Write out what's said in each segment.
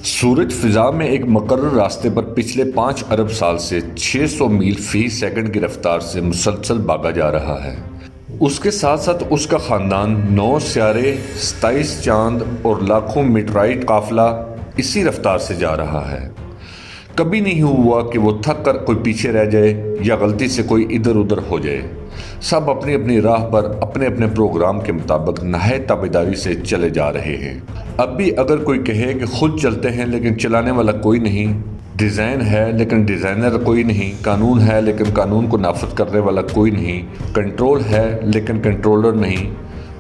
सूरज फिजा में एक मुकर्रर रास्ते पर पिछले 5 अरब साल से 600 मील फी सेकंड की रफ्तार से मुसलसल भागा जा रहा है। उसके साथ साथ उसका ख़ानदान 9 सियारे, 27 चांद और लाखों मीटराइट काफिला इसी रफ्तार से जा रहा है। कभी नहीं हुआ कि वो थक कर कोई पीछे रह जाए या गलती से कोई इधर उधर हो जाए। सब अपनी अपनी राह पर अपने अपने प्रोग्राम के मुताबिक नहायत ताबेदारी से चले जा रहे हैं। अब भी अगर कोई कहे कि खुद चलते हैं लेकिन चलाने वाला कोई नहीं, डिज़ाइन है लेकिन डिज़ाइनर कोई नहीं, कानून है लेकिन कानून को नाफिज करने वाला कोई नहीं, कंट्रोल है लेकिन कंट्रोलर नहीं,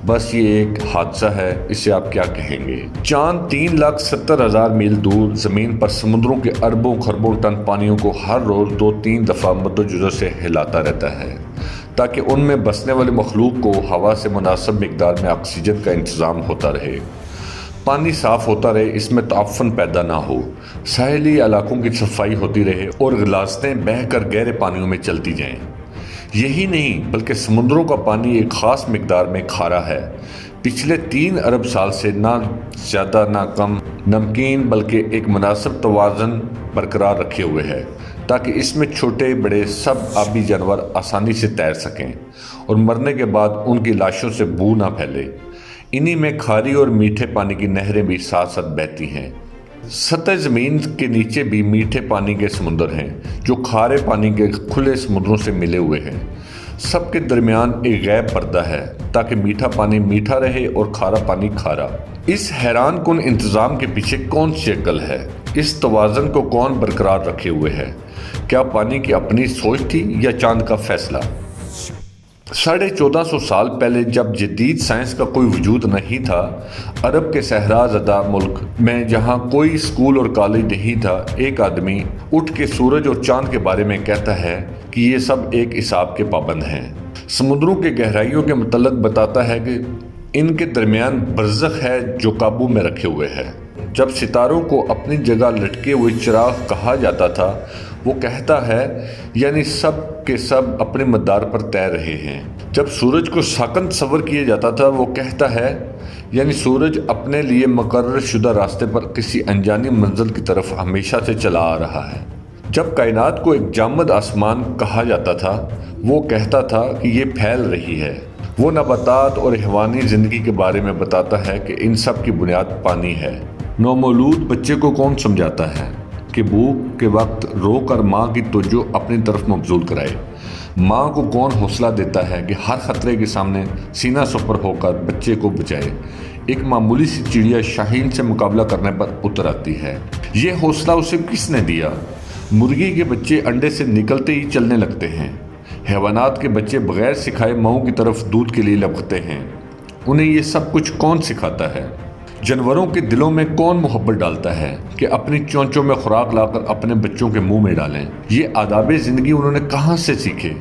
बस ये एक हादसा है, इसे आप क्या कहेंगे। चांद 3,70,000 मील दूर ज़मीन पर समुद्रों के अरबों खरबों टन पानियों को हर रोज़ 2-3 दफ़ा मद्दोजुज़र से हिलाता रहता है ताकि उनमें बसने वाले मखलूक को हवा से मुनासिब मिकदार में ऑक्सीजन का इंतज़ाम होता रहे, पानी साफ़ होता रहे, इसमें ताफ़न पैदा ना हो, साहिली इलाकों की सफाई होती रहे और गिलासतें बह कर गहरे पानियों में चलती जाएँ। यही नहीं बल्कि समुद्रों का पानी एक ख़ास मिकदार में खारा है। पिछले 3 अरब साल से ना ज़्यादा ना कम नमकीन बल्कि एक मुनासिब तवाज़न बरकरार रखे हुए है ताकि इसमें छोटे बड़े सब आबी जानवर आसानी से तैर सकें और मरने के बाद उनकी लाशों से बू ना फैले। इन्हीं में खारी और मीठे पानी की नहरें भी साथ साथ बहती हैं। सतह ज़मीन के नीचे भी मीठे पानी के समुंदर हैं जो खारे पानी के खुले समुद्रों से मिले हुए हैं। सबके दरमियान एक गैब पर्दा है ताकि मीठा पानी मीठा रहे और खारा पानी खारा। इस हैरान कुन इंतज़ाम के पीछे कौन सी अक्ल है? इस तवाज़न को कौन बरकरार रखे हुए है? क्या पानी की अपनी सोच थी या चांद का फैसला? 1450 साल पहले जब जदीद साइंस का कोई वजूद नहीं था, अरब के सहरा ज़दा मुल्क में जहाँ कोई स्कूल और कॉलेज नहीं था, एक आदमी उठ के सूरज और चांद के बारे में कहता है कि ये सब एक हिसाब के पाबंद हैं। समुद्रों के गहराइयों के मतलब बताता है कि इनके दरमियान बरज़ख है जो काबू में रखे हुए है। जब सितारों को अपनी जगह लटके हुए चिराग कहा जाता था, वो कहता है यानी सब के सब अपने मदार पर तैर रहे हैं। जब सूरज को साकन तस्वर किया जाता था, वो कहता है यानी सूरज अपने लिए मुकर्रर शुदा रास्ते पर किसी अनजानी मंजिल की तरफ हमेशा से चला आ रहा है। जब कायनात को एक जामद आसमान कहा जाता था, वो कहता था कि ये फैल रही है। वो नबातात और हैवानी ज़िंदगी के बारे में बताता है कि इन सब की बुनियाद पानी है। नौमौलूद बच्चे को कौन समझाता है कि भूख के वक्त रो कर माँ की तवज्जो अपनी तरफ मबजूल कराए? माँ को कौन हौसला देता है कि हर खतरे के सामने सीना सपर होकर बच्चे को बचाए? एक मामूली सी चिड़िया शाहीन से मुकाबला करने पर उतर आती है। ये हौसला उसे किसने दिया? मुर्गी के बच्चे अंडे से निकलते ही चलने लगते हैं। हैवानात के बच्चे बगैर सिखाए माओ की तरफ दूध के लिए लपकते हैं। उन्हें ये सब कुछ कौन सिखाता है? जानवरों के दिलों में कौन मोहब्बत डालता है कि अपनी चोंचों में खुराक लाकर अपने बच्चों के मुंह में डालें? ये आदाब ज़िंदगी उन्होंने कहाँ से सीखे?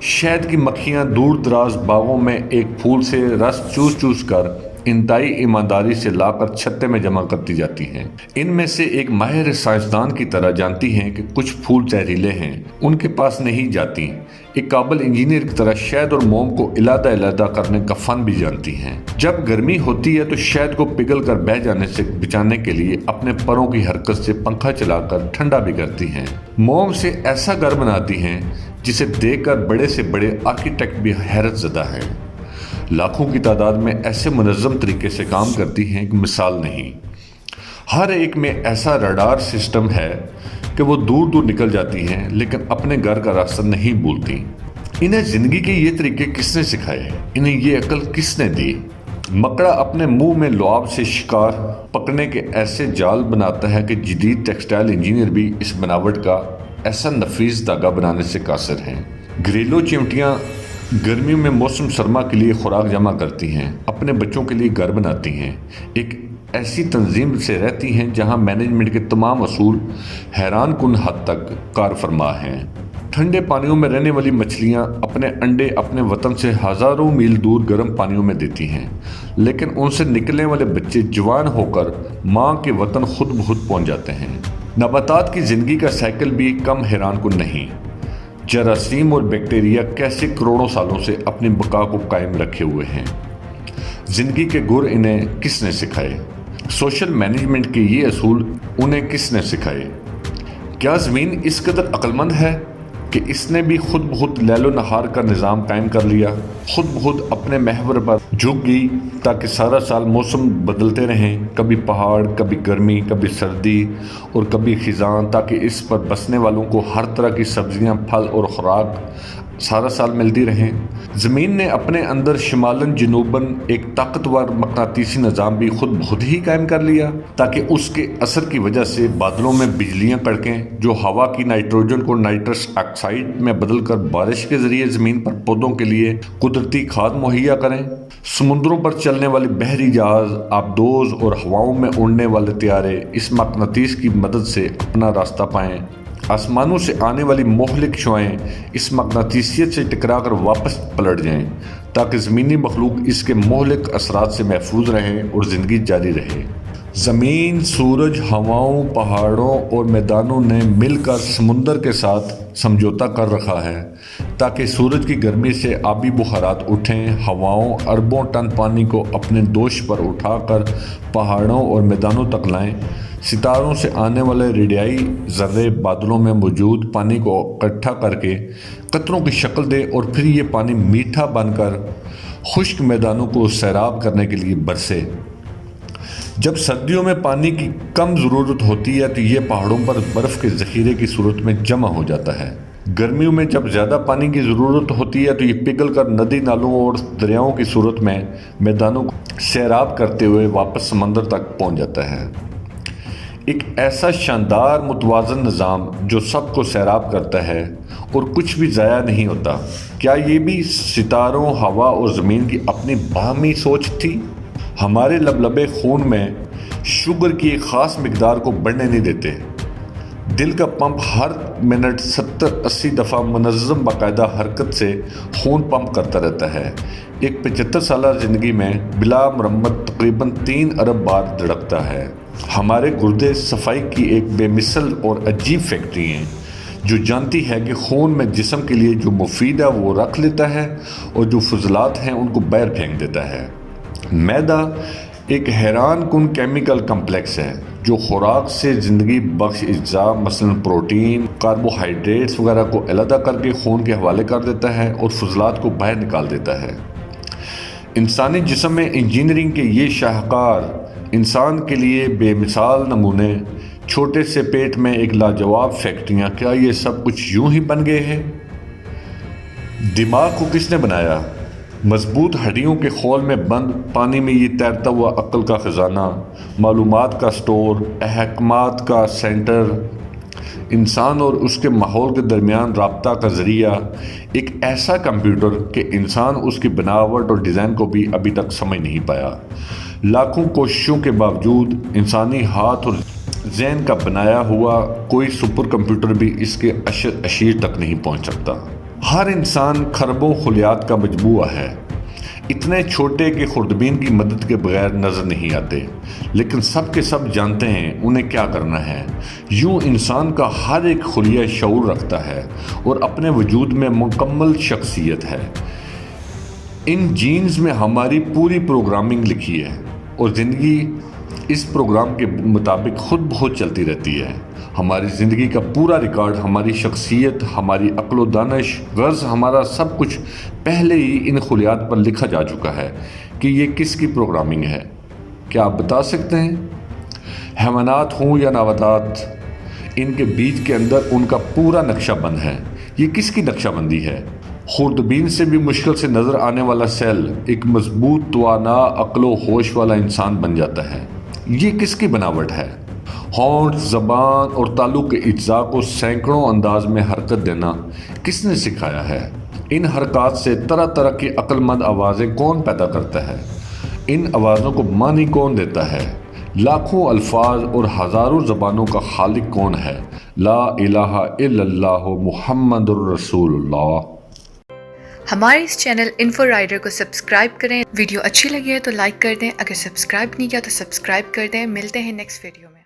शहद की मक्खियाँ दूर दराज बागों में एक फूल से रस चूस चूस कर इंतहाई ईमानदारी से लाकर छत्ते में जमा करती जाती हैं। इनमें से एक माहिर साइंसदान की तरह जानती हैं कि कुछ फूल जहरीले हैं, उनके पास नहीं जाती। एक काबिल इंजीनियर की तरह शहद और मोम को इलादा इलादा करने का फन भी जानती हैं। जब गर्मी होती है तो शहद को पिघल कर बह जाने से बचाने के लिए अपने परों की हरकत से पंखा चलाकर ठंडा भी करती हैं। मोम से ऐसा घर बनाती हैं जिसे देखकर बड़े से बड़े आर्किटेक्ट भी हैरत ज़दा हैं। लाखों की तादाद में ऐसे मुनज़्ज़म तरीके से काम करती हैं कि मिसाल नहीं। हर एक में ऐसा रडार सिस्टम है कि वो दूर दूर निकल जाती हैं लेकिन अपने घर का रास्ता नहीं भूलती। इन्हें ज़िंदगी के ये तरीके किसने सिखाए? इन्हें ये अकल किसने दी? मकड़ा अपने मुंह में लुआब से शिकार पकड़ने के ऐसे जाल बनाता है कि जदीद टेक्सटाइल इंजीनियर भी इस बनावट का ऐसा नफीस धागा बनाने से कासिर हैं। घरेलू चिमटियाँ गर्मियों में मौसम सरमा के लिए खुराक जमा करती हैं, अपने बच्चों के लिए घर बनाती हैं, एक ऐसी तंजीम से रहती हैं जहां मैनेजमेंट के तमाम असूल हैरान कुन हद तक कार फरमा हैं। ठंडे पानियों में रहने वाली मछलियां अपने अंडे अपने वतन से हज़ारों मील दूर गर्म पानियों में देती हैं, लेकिन उनसे निकलने वाले बच्चे जवान होकर माँ के वतन खुद ब खुद पहुँच जाते हैं। नबातात की ज़िंदगी का साइकिल भी कम हैरान कुन नहीं। जरासीम और बैक्टीरिया कैसे करोड़ों सालों से अपनी बका को कायम रखे हुए हैं। ज़िंदगी के गुर इन्हें किसने सिखाए? सोशल मैनेजमेंट के ये असूल उन्हें किसने सिखाए? क्या ज़मीन इस कदर अक्लमंद है कि इसने भी खुद बहुत लैलो नहार का निज़ाम कायम कर लिया, खुद बहुत अपने महवर पर झुक गई ताकि सारा साल मौसम बदलते रहें, कभी पहाड़, कभी गर्मी, कभी सर्दी और कभी खिज़ां, ताकि इस पर बसने वालों को हर तरह की सब्जियां, फल और खुराक सारा साल मिलती रहें। ज़मीन ने अपने अंदर शिमालन जनूबन एक ताकतवर मकनातीसी निज़ाम भी खुद बहुत ही कायम कर लिया ताकि उसके असर की वजह से बादलों में बिजलियां कड़कें जो हवा की नाइट्रोजन को नाइट्रस ऑक्साइड में बदलकर बारिश के ज़रिए ज़मीन पर पौधों के लिए कुदरती खाद मुहैया करें। समुद्रों पर चलने वाले बहरी जहाज़, आबदोज़ और हवाओं में उड़ने वाले त्यारे इस मकनातीस की मदद से अपना रास्ता पाएँ। आसमानों से आने वाली मोहलिक शुआएँ इस मकनातीसियत से टकराकर वापस पलट जाएं ताकि ज़मीनी मखलूक इसके मोहलिक असरात से महफूज रहें और ज़िंदगी जारी रहे। ज़मीन, सूरज, हवाओं, पहाड़ों और मैदानों ने मिलकर समुंदर के साथ समझौता कर रखा है ताकि सूरज की गर्मी से आबी बुखारात उठें, हवाओं अरबों टन पानी को अपने दोश पर उठाकर पहाड़ों और मैदानों तक लाएं, सितारों से आने वाले रेडियाई ज़र्रे बादलों में मौजूद पानी को इकट्ठा करके कतरों की शक्ल दे और फिर ये पानी मीठा बनकर खुश्क मैदानों को सैराब करने के लिए बरसे। जब सर्दियों में पानी की कम ज़रूरत होती है तो ये पहाड़ों पर बर्फ़ के ज़ख़ीरे की सूरत में जमा हो जाता है। गर्मियों में जब ज़्यादा पानी की ज़रूरत होती है तो ये पिघल कर नदी नालों और दरियाओं की सूरत में मैदानों को सैराब करते हुए वापस समंदर तक पहुँच जाता है। एक ऐसा शानदार मुतवाज़न निज़ाम जो सबको सैराब करता है और कुछ भी ज़ाया नहीं होता। क्या ये भी सितारों, हवा और ज़मीन की अपनी बाहमी सोच थी? हमारे लबलबे खून में शुगर की एक ख़ास मिकदार को बढ़ने नहीं देते। दिल का पंप हर मिनट 70-80 दफ़ा मुनज़्ज़म बाकायदा हरकत से खून पंप करता रहता है। एक 75 साल ज़िंदगी में बिला मुरम्मत तकरीबन 3 अरब बार धड़कता है। हमारे गुर्दे सफाई की एक बेमिसल और अजीब फैक्ट्री हैं जो जानती है कि खून में जिस्म के लिए जो मुफीद है वो रख लेता है और जो फजलात हैं उनको बाहर फेंक देता है। मैदा एक हैरान कुन केमिकल कम्प्लेक्स है जो खुराक से ज़िंदगी बख्श अज्जा मसलन प्रोटीन, कार्बोहाइड्रेट्स वगैरह को अलहदा करके खून के हवाले कर देता है और फजलात को बाहर निकाल देता है। इंसानी जिस्म में इंजीनियरिंग के ये शाहकार इंसान के लिए बेमिसाल नमूने, छोटे से पेट में एक लाजवाब फैक्ट्रियाँ, क्या ये सब कुछ यूं ही बन गए हैं? दिमाग को किसने बनाया? मजबूत हड्डियों के खोल में बंद पानी में ये तैरता हुआ अक्ल का ख़जाना, मालूमात का स्टोर, अहकामात का सेंटर, इंसान और उसके माहौल के दरमियान राब्ता का ज़रिया, एक ऐसा कंप्यूटर कि इंसान उसकी बनावट और डिज़ाइन को भी अभी तक समझ नहीं पाया। लाखों कोशिशों के बावजूद इंसानी हाथ और जहन का बनाया हुआ कोई सुपर कंप्यूटर भी इसके अशीर तक नहीं पहुंच सकता। हर इंसान खरबों खुलियात का मजबूआ है, इतने छोटे कि खुर्दबीन की मदद के बगैर नज़र नहीं आते, लेकिन सब के सब जानते हैं उन्हें क्या करना है। यूं इंसान का हर एक खुलिया शऊर रखता है और अपने वजूद में मुकम्मल शख्सियत है। इन जीन्स में हमारी पूरी प्रोग्रामिंग लिखी है और ज़िंदगी इस प्रोग्राम के मुताबिक खुद बहुत चलती रहती है। हमारी ज़िंदगी का पूरा रिकॉर्ड, हमारी शख्सियत, हमारी अक्ल दानिश, गर्ज, हमारा सब कुछ पहले ही इन खुलियात पर लिखा जा चुका है कि ये किसकी प्रोग्रामिंग है। क्या आप बता सकते हैं? हैवानात हों या नबातात, इनके बीज के अंदर उनका पूरा नक्शाबंद है। ये किसकी नक्शाबंदी है? खुर्दबीन से भी मुश्किल से नज़र आने वाला सेल एक मजबूत, तवाना, अक्लो होश वाला इंसान बन जाता है। ये किसकी बनावट है? होंठ, ज़बान और तालु के अज्जा को सैकड़ों अंदाज में हरकत देना किसने सिखाया है? इन हरकत से तरह तरह की अक्लमंद आवाज़ें कौन पैदा करता है? इन आवाज़ों को मानी कौन देता है? लाखों अल्फाज और हज़ारों ज़बानों का खालिक कौन है? ला इलाहा इल्लल्लाह मुहम्मदुर रसूलुल्लाह। हमारे इस चैनल इन्फो राइडर को सब्सक्राइब करें। वीडियो अच्छी लगी है तो लाइक कर दें, अगर सब्सक्राइब नहीं किया तो सब्सक्राइब कर दें। मिलते हैं नेक्स्ट वीडियो में।